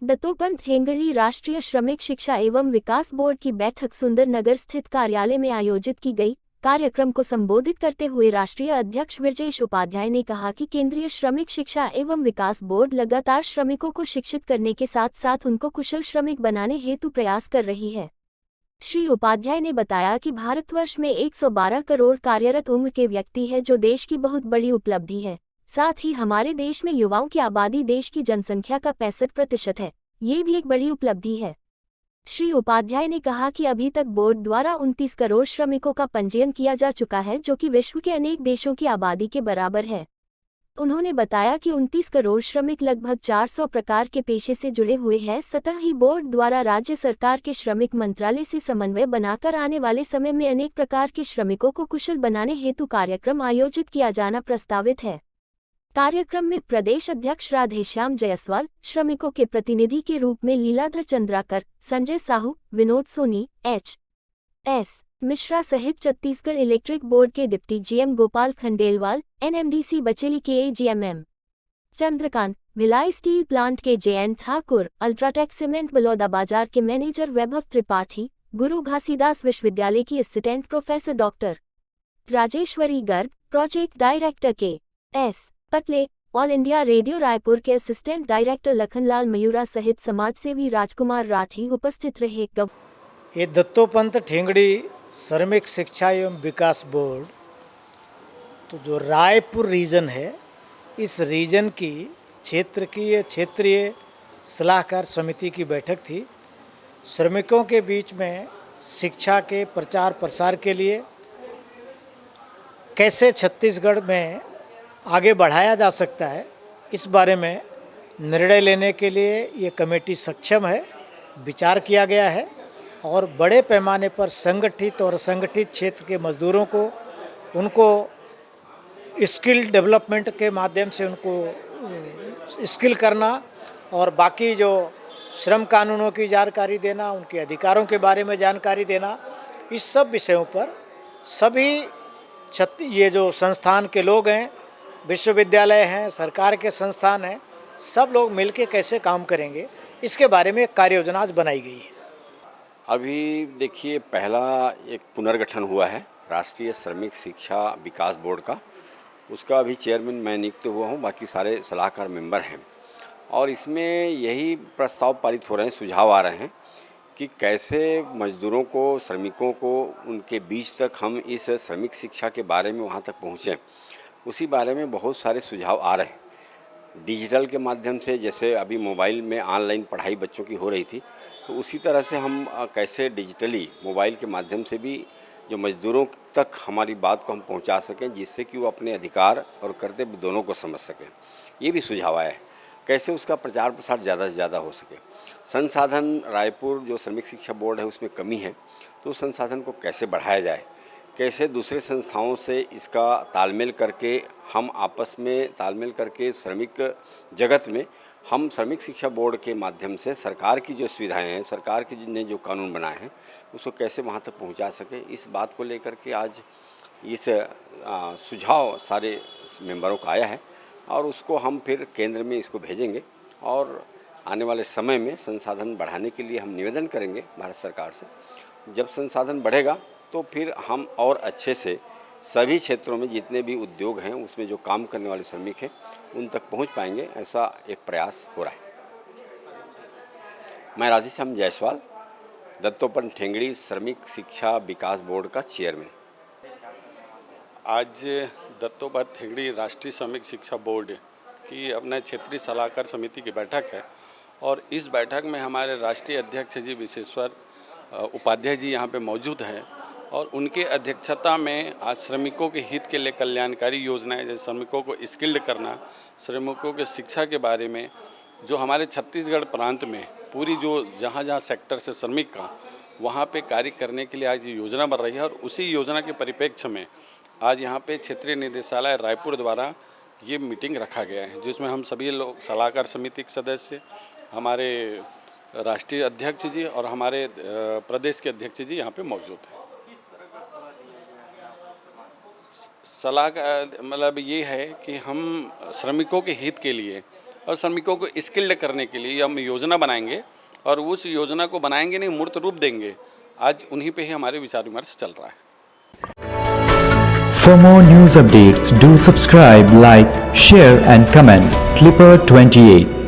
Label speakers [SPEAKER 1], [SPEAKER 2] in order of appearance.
[SPEAKER 1] दत्तोपंत ठेंगड़ी राष्ट्रीय श्रमिक शिक्षा एवं विकास बोर्ड की बैठक सुंदरनगर स्थित कार्यालय में आयोजित की गई। कार्यक्रम को संबोधित करते हुए राष्ट्रीय अध्यक्ष ब्रजेश उपाध्याय ने कहा कि केंद्रीय श्रमिक शिक्षा एवं विकास बोर्ड लगातार श्रमिकों को शिक्षित करने के साथ साथ उनको कुशल श्रमिक बनाने हेतु प्रयास कर रही है। श्री उपाध्याय ने बताया कि भारतवर्ष में 112 करोड़ कार्यरत उम्र के व्यक्ति है, जो देश की बहुत बड़ी उपलब्धि है। साथ ही हमारे देश में युवाओं की आबादी देश की जनसंख्या का 65% है। ये भी एक बड़ी उपलब्धि है। श्री उपाध्याय ने कहा कि अभी तक बोर्ड द्वारा 29 करोड़ श्रमिकों का पंजीयन किया जा चुका है, जो कि विश्व के अनेक देशों की आबादी के बराबर है। उन्होंने बताया कि 29 करोड़ श्रमिक लगभग 400 प्रकार के पेशे से जुड़े हुए हैं। सतह ही बोर्ड द्वारा राज्य सरकार के श्रमिक मंत्रालय से समन्वय बनाकर आने वाले समय में अनेक प्रकार के श्रमिकों को कुशल बनाने हेतु कार्यक्रम आयोजित किया जाना प्रस्तावित है। कार्यक्रम में प्रदेश अध्यक्ष राधेश्याम जायसवाल, श्रमिकों के प्रतिनिधि के रूप में लीलाधर चंद्राकर, संजय साहू, विनोद सोनी, एच.एस. मिश्रा सहित छत्तीसगढ़ इलेक्ट्रिक बोर्ड के deputy GM Gopal Khandelwal, NMDC Bacheli के AGMM Chandrakant, Bhilai steel plant के JN Thakur, UltraTech cement Baloda Bazar के मैनेजर वैभव त्रिपाठी, गुरु घासीदास विश्वविद्यालय की assistant professor doctor Rajeshwari Garg, project director K S Patle, all India radio Raipur के असिस्टेंट डायरेक्टर लखनलाल मयूरा सहित समाजसेवी राजकुमार राठी उपस्थित रहे।
[SPEAKER 2] ये दत्तोपंत ठेंगड़ी श्रमिक शिक्षा एवं विकास बोर्ड, तो जो रायपुर रीजन है, इस रीजन की क्षेत्रीय सलाहकार समिति की बैठक थी। श्रमिकों के बीच में शिक्षा के प्रचार प्रसार के लिए कैसे छत्तीसगढ़ में आगे बढ़ाया जा सकता है, इस बारे में निर्णय लेने के लिए ये कमेटी सक्षम है। विचार किया गया है और बड़े पैमाने पर संगठित और असंगठित क्षेत्र के मजदूरों को उनको स्किल डेवलपमेंट के माध्यम से उनको स्किल करना और बाकी जो श्रम कानूनों की जानकारी देना, उनके अधिकारों के बारे में जानकारी देना, इस सब विषयों पर सभी ये जो संस्थान के लोग हैं, विश्वविद्यालय हैं, सरकार के संस्थान हैं, सब लोग मिलके कैसे काम करेंगे, इसके बारे में एक कार्य योजना आज बनाई गई है।
[SPEAKER 3] अभी देखिए, पहला एक पुनर्गठन हुआ है राष्ट्रीय श्रमिक शिक्षा विकास बोर्ड का। उसका अभी चेयरमैन मैं नियुक्त हुआ हूँ, बाकी सारे सलाहकार मेंबर हैं। और इसमें यही प्रस्ताव पारित हो रहे हैं, सुझाव आ रहे हैं कि कैसे मजदूरों को, श्रमिकों को, उनके बीच तक हम इस श्रमिक शिक्षा के बारे में वहाँ तक पहुँचें। उसी बारे में बहुत सारे सुझाव आ रहे हैं। डिजिटल के माध्यम से, जैसे अभी मोबाइल में ऑनलाइन पढ़ाई बच्चों की हो रही थी, तो उसी तरह से हम कैसे डिजिटली मोबाइल के माध्यम से भी जो मजदूरों तक हमारी बात को हम पहुंचा सकें, जिससे कि वो अपने अधिकार और कर्तव्य दोनों को समझ सकें। ये भी सुझाव आया है, कैसे उसका प्रचार प्रसार ज़्यादा से ज़्यादा हो सके। संसाधन रायपुर जो श्रमिक शिक्षा बोर्ड है उसमें कमी है, तो उस संसाधन को कैसे बढ़ाया जाए, कैसे दूसरे संस्थाओं से इसका तालमेल करके हम आपस में तालमेल करके श्रमिक जगत में हम श्रमिक शिक्षा बोर्ड के माध्यम से सरकार की जो सुविधाएं हैं, सरकार की ने जो कानून बनाए हैं, उसको कैसे वहाँ तक पहुँचा सके, इस बात को लेकर के आज इस सुझाव सारे मेंबरों का आया है। और उसको हम फिर केंद्र में इसको भेजेंगे और आने वाले समय में संसाधन बढ़ाने के लिए हम निवेदन करेंगे भारत सरकार से। जब संसाधन बढ़ेगा तो फिर हम और अच्छे से सभी क्षेत्रों में जितने भी उद्योग हैं, उसमें जो काम करने वाले श्रमिक हैं, उन तक पहुंच पाएंगे। ऐसा एक प्रयास हो रहा है। मैं राधेश्याम जायसवाल, दत्तोपंत ठेंगड़ी श्रमिक शिक्षा विकास बोर्ड का चेयरमैन।
[SPEAKER 4] आज दत्तोपंत ठेंगड़ी राष्ट्रीय श्रमिक शिक्षा बोर्ड की अपने क्षेत्रीय सलाहकार समिति की बैठक है और इस बैठक में हमारे राष्ट्रीय अध्यक्ष जी विशेश्वर उपाध्याय जी यहाँ पे मौजूद हैं और उनके अध्यक्षता में आज श्रमिकों के हित के लिए कल्याणकारी योजनाएं, जैसे श्रमिकों को स्किल्ड करना, श्रमिकों के शिक्षा के बारे में, जो हमारे छत्तीसगढ़ प्रांत में पूरी जो जहाँ सेक्टर से श्रमिक का वहाँ पे कार्य करने के लिए आज ये योजना बन रही है। और उसी योजना के परिप्रेक्ष्य में आज यहाँ पे क्षेत्रीय निदेशालय रायपुर द्वारा ये मीटिंग रखा गया है, जिसमें हम सभी लोग सलाहकार समिति के सदस्य, हमारे राष्ट्रीय अध्यक्ष जी और हमारे प्रदेश के अध्यक्ष जी यहाँ पे मौजूद हैं। सलाह का मतलब ये है कि हम श्रमिकों के हित के लिए और श्रमिकों को स्किल्ड करने के लिए हम योजना बनाएंगे और उस योजना को बनाएंगे नहीं, मूर्त रूप देंगे। आज उन्हीं पे ही हमारे विचार विमर्श चल रहा है।
[SPEAKER 5] For more news updates, do subscribe, like, share and comment. Clipper 28.